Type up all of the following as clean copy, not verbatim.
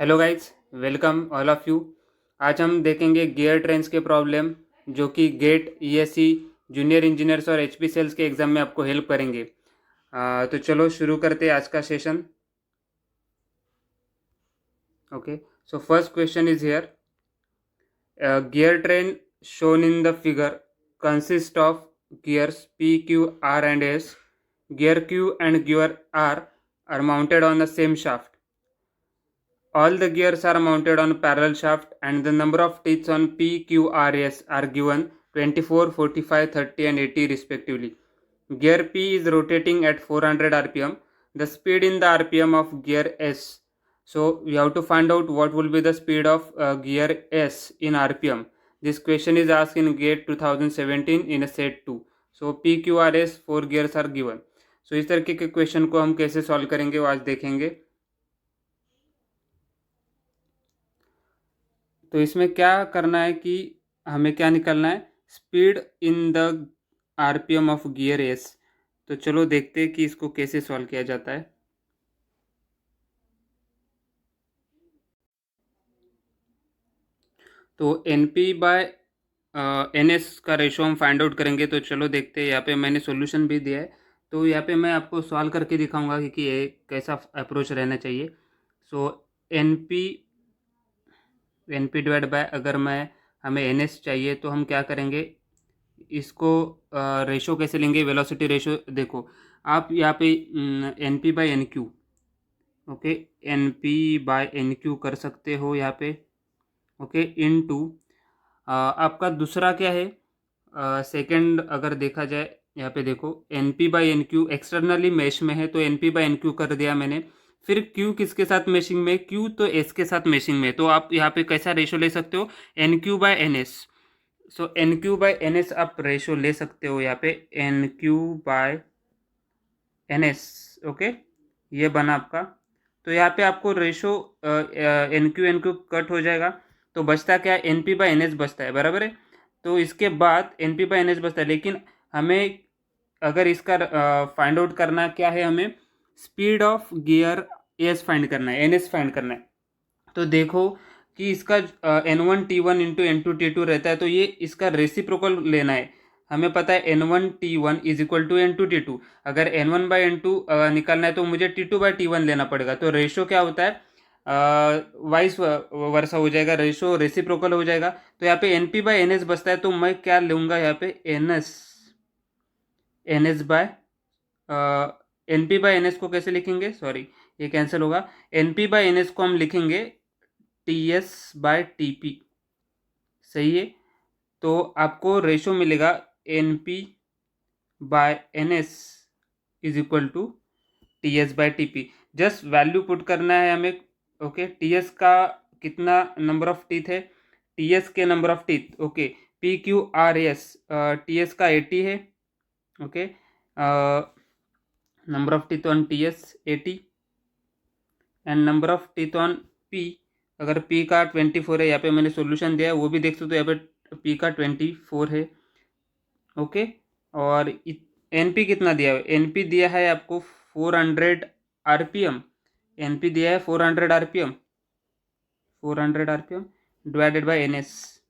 Hello guys, welcome all of you. आज हम देखेंगे गियर ट्रेन्स के प्रॉब्लम जो कि गेट, ईएससी, जूनियर इंजीनियर्स और एचपी सेल्स के एग्ज़ाम में आपको हेल्प करेंगे। तो चलो शुरू करते हैं आज का session. Okay, so first question is here. Gear train shown in the figure consists of gears P, Q, R and S. Gear Q and gear R are mounted on the same shaft. All the gears are mounted on a parallel shaft and the number of teeth on P, Q, R, S are given 24, 45, 30 and 80 respectively. Gear P is rotating at 400 rpm. The speed in the rpm of gear S. So we have to find out what will be the speed of gear S in rpm. This question is asked in GATE 2017 in a set 2. So P, Q, R, S 4 gears are given. So इस तरीके के question को हम कैसे solve करेंगे वो आज देखेंगे। तो इसमें क्या करना है कि हमें क्या निकालना है, speed in the RPM of gear S. तो चलो देखते हैं कि इसको कैसे सॉल्व किया जाता है। तो N P by N S का रेशो हम फाइंड आउट करेंगे। तो चलो देखते हैं, यहाँ पे मैंने सॉल्यूशन भी दिया है। तो यहाँ पे मैं आपको सॉल्व करके दिखाऊंगा कि ये कैसा अप्रोच रहना चाहिए। सो एन पी डिवाइड बाय, अगर हमें एन एस चाहिए तो हम क्या करेंगे, इसको रेशो कैसे लेंगे, वेलोसिटी रेशो। देखो आप यहाँ पे N P by N Q, okay, N P by N Q कर सकते हो यहाँ पे, ओके, इन टू आपका दूसरा क्या है, सेकंड अगर देखा जाए यहाँ पे देखो N P by N Q externally mesh में है तो N P by N Q कर दिया मैंने। फिर क्यू किसके साथ मैशिंग में, क्यू तो एस के साथ मैशिंग में। तो आप यहाँ पे कैसा रेशो ले सकते हो, N Q by N S. So N Q by N S आप रेशो ले सकते हो यहाँ पे, N Q by N S, okay, ये बना आपका। तो यहाँ पे आपको रेशो एन क्यू कट हो जाएगा, तो बचता क्या, N P by N S बचता है, बराबर है। तो इसके बाद N P by N S बचता है, लेकिन हमें अगर इसका फाइंड आउट करना क्या है, हमें speed of gear S find करना है, एन एस फाइंड करना है। तो देखो कि इसका N1T1 इंटू N2T2 रहता है, तो ये इसका रेसिप्रोकल लेना है। हमें पता है N1T1 is equal to N2T2। अगर N1 बाई N2 निकालना है तो मुझे T2 बाई T1 लेना पड़ेगा। तो रेशो क्या होता है, वाइस वर्सा हो जाएगा, रेशो रेसिप्रोकल हो जाएगा। तो यहाँ पे N P by N S बचता है, तो मैं क्या लूँगा यहाँ पे, N S by N P by N S को कैसे लिखेंगे, सॉरी ये कैंसिल होगा। N P by N S को हम लिखेंगे T S by T P, सही है। तो आपको रेशो मिलेगा N P by N S is equal to T S by T P. Just value put करना है हमें, ओके। टी एस का कितना नंबर ऑफ टीथ है, टी एस के number of teeth, okay. P Q R S, T S का 80 है, okay. Number of teeth on T S 80 and number of teeth on P, अगर P का 24 है, यहाँ पे मैंने सॉल्यूशन दिया है वो भी देख सकते हो, यहाँ पे पी का 24 है, ओके। और एन पी कितना दिया है, एन पी दिया है आपको 400 आरपीएम, एन पी दिया है 400 RPM, 400 RPM divided by N S.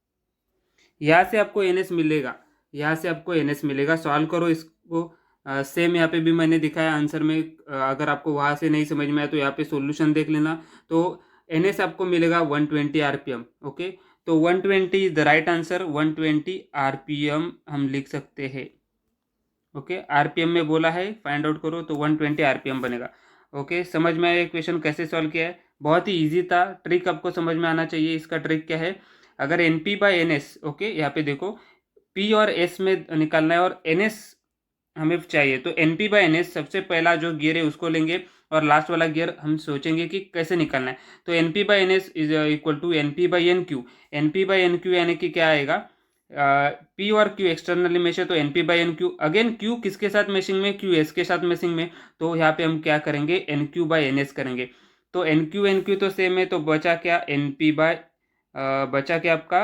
यहाँ से आपको एन एस मिलेगा, यहाँ से आपको एन एस मिलेगा। सॉल्व करो इसको, सेम यहाँ पे भी मैंने दिखाया आंसर में। अगर आपको वहाँ से नहीं समझ में आया तो यहाँ पे सॉल्यूशन देख लेना। तो एन एस आपको मिलेगा 120 आरपीएम, ओके। तो 120 is the right answer, 120 RPM हम लिख सकते हैं, ओके। आरपीएम में बोला है फाइंड आउट करो, तो 120 आरपीएम बनेगा, ओके। समझ में आया क्वेश्चन कैसे सॉल्व किया है, बहुत ही ईजी था। ट्रिक आपको समझ में आना चाहिए। इसका ट्रिक क्या है, अगर N P by N S, okay, यहाँ पे देखो पी और एस में निकालना है और एन एस हमें चाहिए, तो N P by N S सबसे पहला जो गियर है उसको लेंगे और लास्ट वाला गियर हम सोचेंगे कि कैसे निकालना है। तो N P by N S is equal to N P by N Q. N P by N Q यानी कि क्या आएगा, पी और क्यू एक्सटर्नली मैश है तो N P by N Q. Again Q किसके साथ मैशिंग में, क्यू एस के साथ मैशिंग में, तो यहाँ पे हम क्या करेंगे, N Q by N S करेंगे। तो एन क्यू तो सेम है, तो बचा क्या, एन पी बाई बचा क्या आपका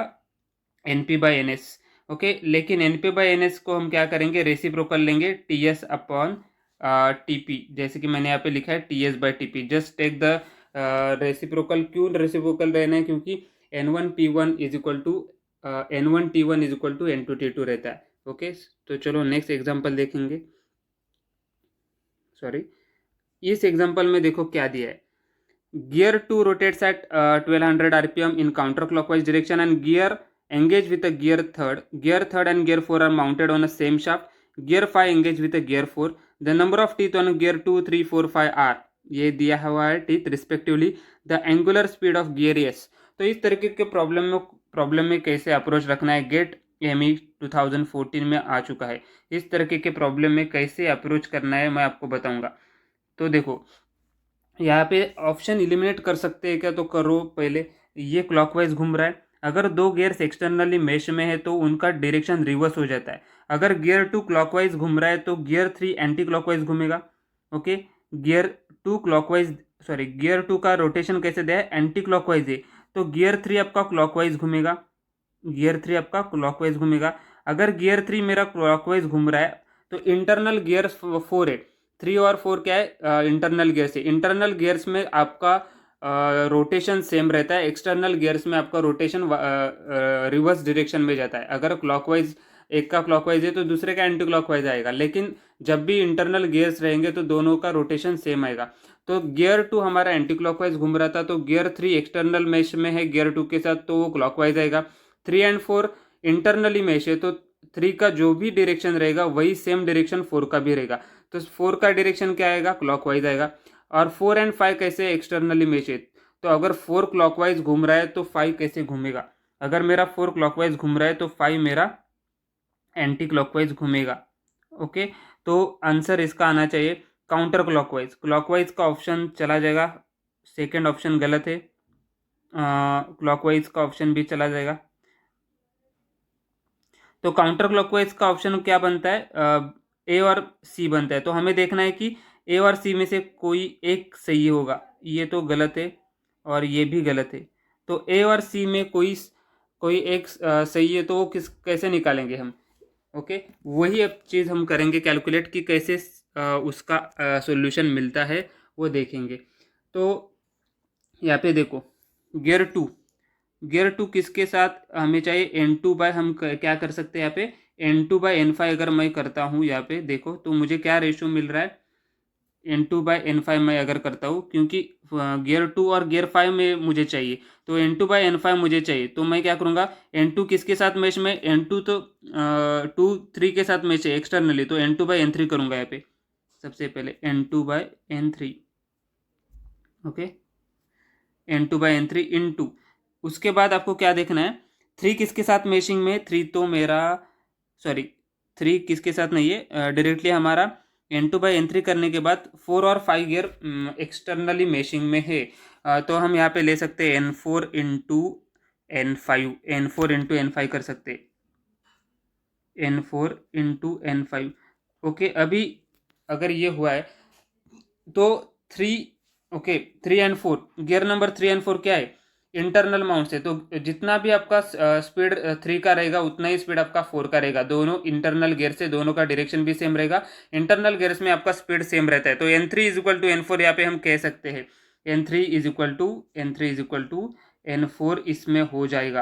N P by N S, okay. लेकिन N P by N S को हम क्या करेंगे, रेसिप्रोकल लेंगे T S upon T P, जैसे कि मैंने यहाँ पे लिखा है T S by T P. Just take the reciprocal क्यों रेसिप्रोकल रहना है, क्योंकि N1P1 is equal to N1T1 is equal to N2T2 रहता है। ओके, तो चलो नेक्स्ट एग्जांपल देखेंगे। सॉरी, इस एग्जांपल में देखो क्या दिया है। Gear 2 rotates at 1200 rpm in counterclockwise direction and gear engage with a gear third. Gear third and gear 4 are mounted on the same shaft. Gear 5 engage with a gear 4. The number of teeth on gear 2, 3, 4, 5 are, ये दिया हुआ है teeth respectively. The angular speed of gear S. तो इस तरीके के problem में कैसे अप्रोच रखना है, गेट एमई 2014 में आ चुका है। इस तरीके के प्रॉब्लम में कैसे अप्रोच करना है मैं आपको बताऊंगा। तो देखो यहाँ पे ऑप्शन एलिमिनेट कर सकते हैं क्या, तो करो। पहले ये क्लॉकवाइज घूम रहा है, अगर दो गियर्स एक्सटर्नली मेश में है तो उनका डायरेक्शन रिवर्स हो जाता है। अगर गियर 2 क्लॉकवाइज घूम रहा है तो गियर 3 एंटी क्लॉकवाइज घूमेगा। Okay, gear 2 clockwise, sorry gear 2 का रोटेशन कैसे दिया है, एंटी क्लॉकवाइज है, तो गियर 3 आपका क्लॉकवाइज घूमेगा। गियर 3 आपका क्लॉकवाइज घूमेगा। अगर गियर 3 मेरा क्लॉकवाइज घूम रहा है तो इंटरनल गियर 4 है, 3 और 4 क्या है, इंटरनल गियर्स है। इंटरनल गियर्स में आपका रोटेशन सेम रहता है, एक्सटर्नल गियर्स में आपका रोटेशन रिवर्स डायरेक्शन में जाता है। अगर क्लॉकवाइज एक का क्लॉकवाइज है तो दूसरे का एंटी क्लॉकवाइज आएगा, लेकिन जब भी इंटरनल गियर्स रहेंगे तो दोनों का रोटेशन सेम आएगा। तो गियर 2 हमारा एंटी क्लॉकवाइज घूम रहा था, तो गियर 3 एक्सटर्नल मेश में है गियर 2 के साथ, तो वो क्लॉकवाइज आएगा। 3 एंड 4 इंटरनली मेश है, तो 3 का जो भी डायरेक्शन रहेगा वही सेम डायरेक्शन 4 का भी रहेगा, तो 4 का डायरेक्शन क्या आएगा, क्लॉकवाइज आएगा। और 4 एंड 5 कैसे एक्सटर्नली मेश है, तो अगर 4 क्लॉकवाइज घूम रहा है तो 5 कैसे घूमेगा। अगर मेरा 4 क्लॉकवाइज घूम रहा है तो 5 मेरा एंटी क्लॉकवाइज घूमेगा। ओके, तो आंसर इसका आना चाहिए काउंटर क्लॉकवाइज। क्लॉकवाइज का ऑप्शन चला जाएगा, सेकेंड ऑप्शन गलत है, क्लॉकवाइज का ऑप्शन भी चला जाएगा। तो काउंटर क्लॉकवाइज का ऑप्शन क्या बनता है, ए और सी बनता है। तो हमें देखना है कि ए और सी में से कोई एक सही होगा। ये तो गलत है और ये भी गलत है, तो ए और सी में कोई कोई एक सही है, तो वो कैसे निकालेंगे हम। ओके, वही अब चीज़ हम करेंगे कैलकुलेट कि कैसे उसका सॉल्यूशन मिलता है, वो देखेंगे। तो यहाँ पे देखो गियर टू किसके साथ हमें चाहिए, N2 बाय, हम क्या कर सकते हैं यहाँ पे, N2 बाय N5 अगर मैं करता हूँ यहाँ पे देखो तो मुझे क्या रेशियो मिल रहा है, N2 बाय N5 मैं अगर करता हूँ, क्योंकि गियर 2 और गियर 5 में मुझे चाहिए, तो N2 बाय N5 मुझे चाहिए, तो मैं क्या करूँगा, N2 किसके साथ मैच में, N2 तो 2 3 के साथ मैच है एक्सटर्नली, तो N2 बाय N3 करूँगा यहाँ पे। सबसे पहले N2 bye N3, okay, N2 bye N3 इन 2। उसके बाद आपको क्या देखना है, 3 किसके साथ मैचिंग में, 3 तो मेरा, सॉरी 3 किसके साथ नहीं है, डायरेक्टली हमारा N2 बाई N3 करने के बाद 4 और 5 गियर एक्सटर्नली मैचिंग में है। तो हम यहाँ पे ले सकते हैं N4 into N5, N4 into N5 कर सकते हैं, N4 इंटू N5। ओके, अभी अगर ये हुआ है तो 3, okay 3 and 4, gear number 3 and 4 क्या है, इंटरनल माउंट है, तो जितना भी आपका स्पीड 3 का रहेगा उतना ही स्पीड आपका 4 का रहेगा। दोनों इंटरनल गियर से, दोनों का डायरेक्शन भी सेम रहेगा, इंटरनल गियर्स में आपका स्पीड सेम रहता है। तो N3 is equal to N4 यहाँ पे हम कह सकते हैं, N3 is equal to N4 इसमें हो जाएगा,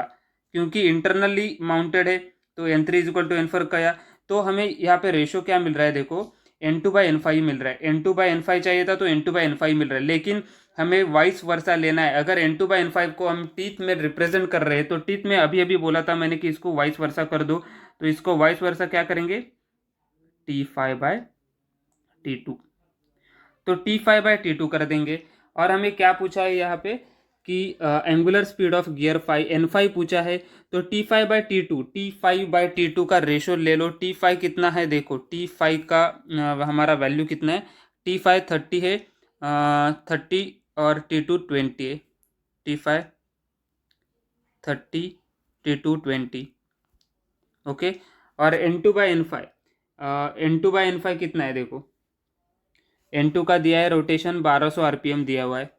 क्योंकि इंटरनली माउंटेड है, तो N3 is equal to N4 का। तो हमें यहाँ पे रेशो क्या मिल रहा है, देखो N2 बाई N5 मिल रहा है, N2 बाई N5 चाहिए था तो N2 बाई N5 मिल रहा है, लेकिन हमें वाइस वर्सा लेना है। अगर N2 बाई N5 को हम टीथ में रिप्रेजेंट कर रहे हैं, तो टीथ में अभी अभी बोला था मैंने कि इसको वाइस वर्सा कर दो, तो इसको वाइस वर्सा क्या करेंगे, T5 बाय T2, तो T5 बाय T2 कर देंगे। और हमें क्या पूछा है यहाँ पे कि angular speed of gear 5 N5 पूछा है, तो T5 बाय T2 का रेशो ले लो। T5 कितना है, देखो T5 का हमारा वैल्यू कितना है, T5 30 है, 30 और T2 20 है, T5 30, T2 20, ओके। और N2 बाय N5 कितना है, देखो N2 का दिया है रोटेशन 1200 RPM दिया हुआ है,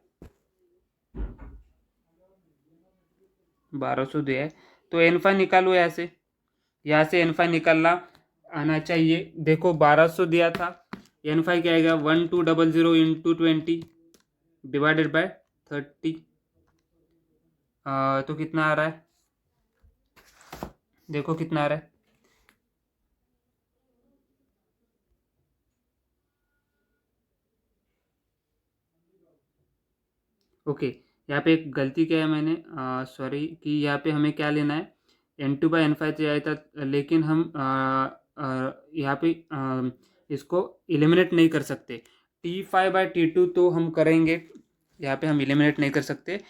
1200 दिया है, तो N5 निकालो यहाँ से N5 निकालना आना चाहिए। देखो 1200 दिया था, N5 क्या आएगा, 1200 इंटू 20 डिवाइडेड बाय 30 तो कितना आ रहा है, देखो कितना आ रहा है, ओके। यहाँ पे एक गलती क्या है मैंने, सॉरी, कि यहाँ पे हमें क्या लेना है, N2/N5 चाहिए था, लेकिन हम यहाँ पे इसको एलिमिनेट नहीं कर सकते। T5/T2 तो हम करेंगे, यहाँ पे हम एलिमिनेट नहीं कर सकते।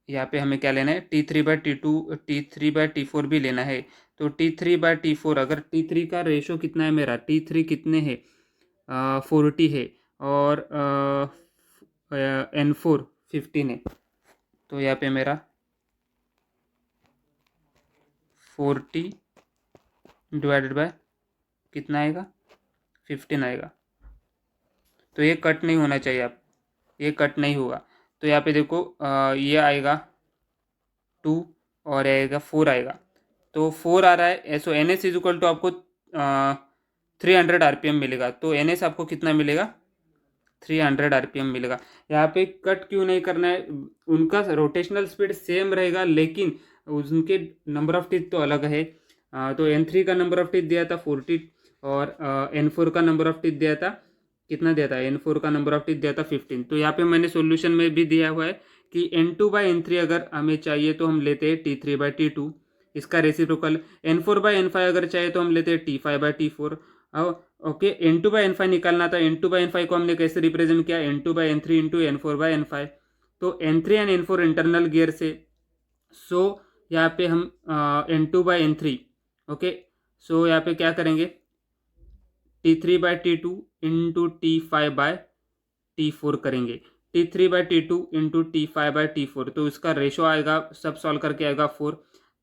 यहाँ पे हमें क्या लेना है, T3/T2, T3/T4 भी लेना है। तो T3/T4, अगर T3 का रेशो कितना है मेरा, T3 कितने है, 40 है, और N4 15 है, तो यहाँ पे मेरा 40 डिवाइडेड बाय कितना आएगा, 15 आएगा। तो ये कट नहीं होना चाहिए, आप ये कट नहीं होगा। तो यहाँ पे देखो ये आएगा 2 और आएगा 4 आएगा, तो 4 आ रहा है। So N S is equal to आपको 300 RPM मिलेगा। तो एन एस आपको कितना मिलेगा, 300 RPM मिलेगा। यहाँ पे कट क्यों नहीं करना है, उनका रोटेशनल स्पीड सेम रहेगा, लेकिन उनके नंबर ऑफ टीथ तो अलग है। तो N3 का नंबर ऑफ टीथ दिया था 40, और N4 का नंबर ऑफ टीथ दिया था, कितना दिया था, N4 का नंबर ऑफ टीथ दिया था 15। तो यहाँ पे मैंने सॉल्यूशन में भी दिया हुआ है कि N2/N3 अगर हमें चाहिए तो हम लेते हैं T3/T2, इसका रेसिप्रोकल। N4/N5 अगर चाहिए तो हम लेते हैं T5/T4। ओके, N2/N5 निकालना था, N2/N5 को हमने कैसे रिप्रेजेंट किया, N2/N3 इंटू N4/N5। तो N3 and N4 internal gear से, सो यहाँ पे हम N2/N3, ओके, सो यहाँ पे क्या करेंगे, T3/T2 इंटू T5/T4 करेंगे, T3/T2 इंटू T5/T4, तो इसका रेशो आएगा, सब सॉल्व करके आएगा 4।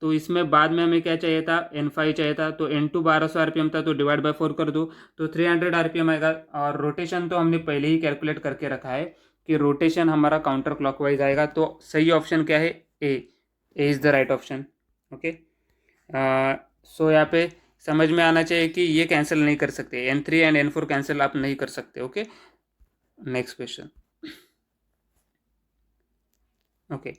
तो इसमें बाद में हमें क्या चाहिए था, N5 चाहिए था, तो N2 1200 RPM था, तो डिवाइड बाय 4 कर दो, तो 300 RPM आएगा। और रोटेशन तो हमने पहले ही कैलकुलेट करके रखा है कि रोटेशन हमारा काउंटर क्लॉकवाइज आएगा। तो सही ऑप्शन क्या है, A is the right option. Okay, so यहाँ पे समझ में आना चाहिए कि ये कैंसिल नहीं कर सकते, N3 एंड N4 कैंसिल आप नहीं कर सकते। Okay, next question. ओके,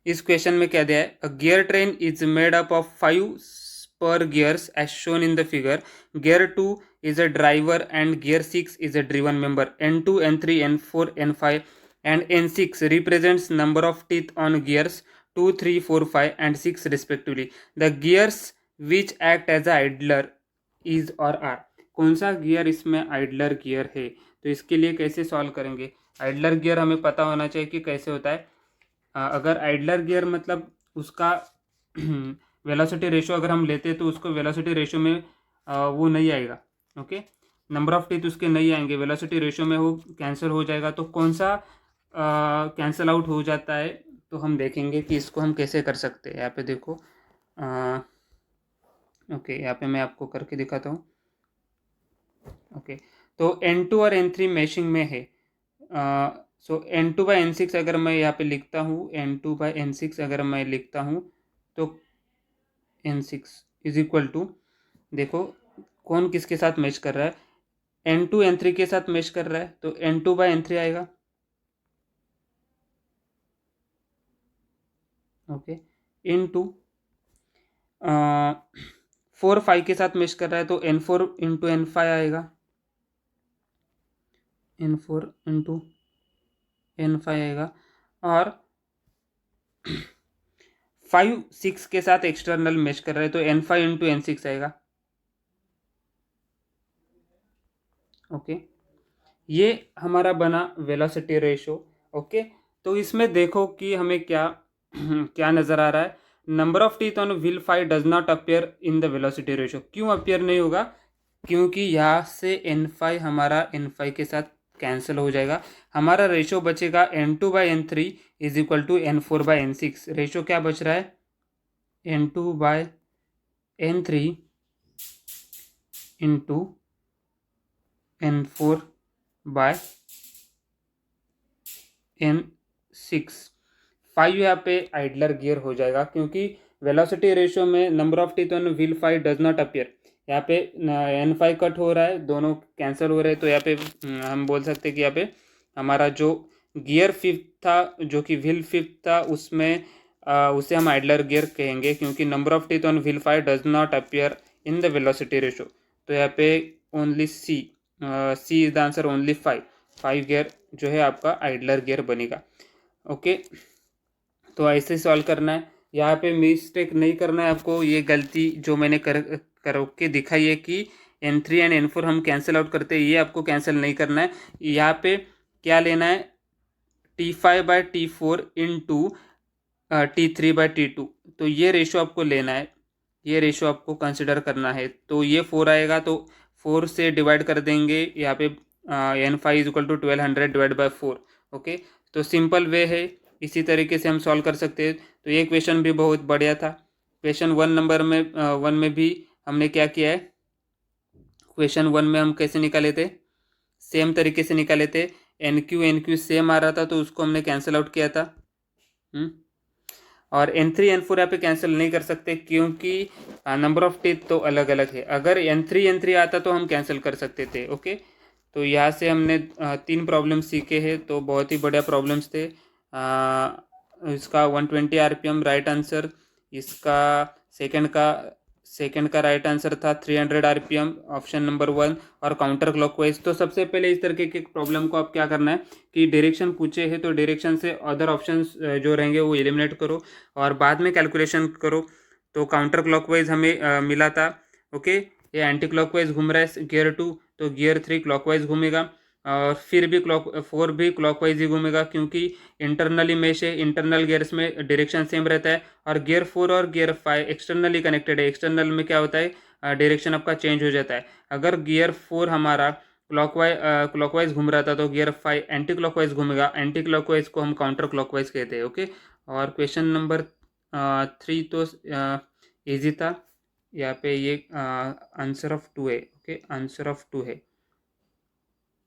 इस क्वेश्चन में क्या दिया है, a gear train is made up of 5 spur gears as shown in the figure. Gear 2 is a driver and gear 6 is a driven member. N2, N3, N4, N5 and N6 represents number of teeth on gears 2, 3, 4, 5 and 6 respectively. The gears which act as a idler is or are. कौन सा gear इसमें idler gear है, तो इसके लिए कैसे solve करेंगे। Idler gear हमें पता होना चाहिए कि कैसे होता है। अगर आइडलर गियर मतलब उसका वेलोसिटी रेशो अगर हम लेते हैं तो उसको वेलोसिटी रेशो में वो नहीं आएगा। ओके, नंबर ऑफ टीथ उसके नहीं आएंगे, वेलोसिटी रेशो में वो कैंसिल हो जाएगा। तो कौन सा कैंसिल आउट हो जाता है, तो हम देखेंगे कि इसको हम कैसे कर सकते हैं। यहाँ पे देखो, ओके, यहाँ पे मैं आपको करके दिखाता हूँ। ओके, तो N2 और N3 मैशिंग में है। सो N2/N6 अगर मैं यहाँ पे लिखता हूँ, N2/N6 अगर मैं लिखता हूँ, तो N6 इज इक्वल टू, देखो कौन किसके साथ मैच कर रहा है, N2 N3 के साथ मैच कर रहा है, तो N2/N3 आएगा। ओके, N2 4 5 के साथ मैच कर रहा है, तो N4 इंटू N5 आएगा, N4 इंटू N5 आएगा। और 5 6 के साथ एक्सटर्नल मैच कर रहा है, तो N5 इंटू N6 आएगा। ओके, ये हमारा बना वेलोसिटी रेशो। ओके, तो इसमें देखो कि हमें क्या क्या नज़र आ रहा है, number of teeth on wheel 5 does not appear in the velocity ratio. क्यों अपियर नहीं होगा, क्योंकि यहाँ से N5 हमारा N5 के साथ कैंसिल हो जाएगा, हमारा रेशो बचेगा N2/N3 is equal to N4/N6। Ratio क्या बच रहा है, N2/N3 इंटू N4/N6। 5 यहाँ पे आइडलर गियर हो जाएगा, क्योंकि वेलोसिटी रेशियो में number of teeth on wheel 5 does not appear. यहाँ पे N5 कट हो रहा है, दोनों कैंसिल हो रहे हैं, तो यहाँ पे हम बोल सकते हैं कि यहाँ पे हमारा जो गियर फिफ्थ था, जो कि व्हील फिफ्थ था, उसमें उसे हम आइडलर गियर कहेंगे, क्योंकि number of teeth on wheel 5 does not appear in the velocity ratio. तो यहाँ पे only C is the answer, only 5 gear जो है आपका आइडलर गियर बनेगा। ओके, तो ऐसे सॉल्व करना है, यहाँ पे मिस्टेक नहीं करना है आपको। ये गलती जो मैंने कर के दिखाई है कि N3 एंड N4 हम कैंसिल आउट करते हैं, ये आपको कैंसिल नहीं करना है। यहाँ पे क्या लेना है, T5/T4 इंटू T3/T2, तो ये रेशो आपको लेना है, ये रेशो आपको कंसिडर करना है। तो ये 4 आएगा, तो 4 से डिवाइड कर देंगे, यहाँ पे N5 is equal to 1200 divide by 4। Okay, तो सिंपल वे है, इसी तरीके से हम सॉल्व कर सकते हैं। तो ये क्वेश्चन भी बहुत बढ़िया था। क्वेश्चन 1 में भी हमने क्या किया है, क्वेश्चन 1 में हम कैसे निकाले थे, सेम तरीके से निकाले थे। NQ सेम आ रहा था, तो उसको हमने कैंसिल आउट किया था। और N3 N4 यहाँ पे कैंसिल नहीं कर सकते, क्योंकि नंबर ऑफ टीथ तो अलग अलग है। अगर N3 आता तो हम कैंसिल कर सकते थे। ओके, तो यहाँ से हमने 3 प्रॉब्लम सीखे हैं, तो बहुत ही बढ़िया प्रॉब्लम्स थे। इसका 120 RPM राइट आंसर, इसका सेकंड का राइट आंसर था 300 RPM, ऑप्शन नंबर 1, और काउंटर क्लॉकवाइज। तो सबसे पहले इस तरीके के प्रॉब्लम को आप क्या करना है कि डायरेक्शन पूछे हैं तो डायरेक्शन से अदर ऑप्शंस जो रहेंगे वो एलिमिनेट करो, और बाद में कैलकुलेशन करो। तो काउंटर क्लॉकवाइज हमें मिला था। ओके, ये एंटी क्लॉकवाइज घूम रहा है गियर 2, तो गियर 3 क्लॉकवाइज घूमेगा, और फिर भी 4 भी क्लॉकवाइज ही घूमेगा, क्योंकि इंटरनली मेश है, इंटरनल गियर्स में डायरेक्शन सेम रहता है। और गियर 4 और गियर 5 एक्सटर्नली कनेक्टेड है, एक्सटर्नल में क्या होता है, डायरेक्शन आपका चेंज हो जाता है। अगर गियर 4 हमारा क्लॉकवाइज घूम रहा था, तो गियर 5 एंटी क्लॉकवाइज घूमेगा, एंटी क्लॉकवाइज को हम काउंटर क्लॉकवाइज कहते हैं। ओके, और क्वेश्चन नंबर 3 तो ईजी था, यहाँ पे ये आंसर ऑफ 2 है। ओके, आंसर ऑफ 2 है,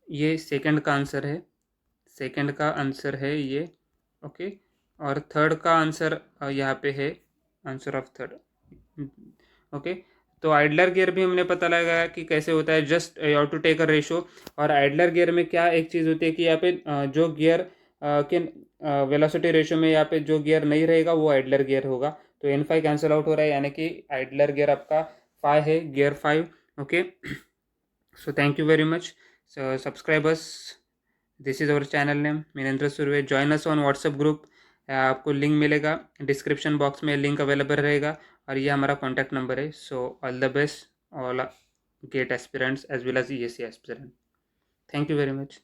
ये सेकंड का आंसर है, सेकंड का आंसर है ये। ओके, और थर्ड का आंसर यहाँ पे है, आंसर ऑफ थर्ड। ओके, तो आइडलर गियर भी हमने पता लगाया कि कैसे होता है, just you have to take a ratio. और आइडलर गियर में क्या एक चीज़ होती है कि यहाँ पे जो गियर के वेलोसिटी रेशो में यहाँ पे जो गियर नहीं रहेगा वो आइडलर गियर होगा। तो N5 कैंसिल आउट हो रहा है, यानी कि आइडलर गियर आपका 5 है, gear 5। Okay, so thank you very much subscribers, this is our channel name Minendra Surve. Join us on WhatsApp group, आपको लिंक मिलेगा डिस्क्रिप्शन बॉक्स में, लिंक अवेलेबल रहेगा, और ये हमारा कॉन्टैक्ट नंबर है। So all the best all GATE aspirants as well as ESE aspirant. Thank you very much.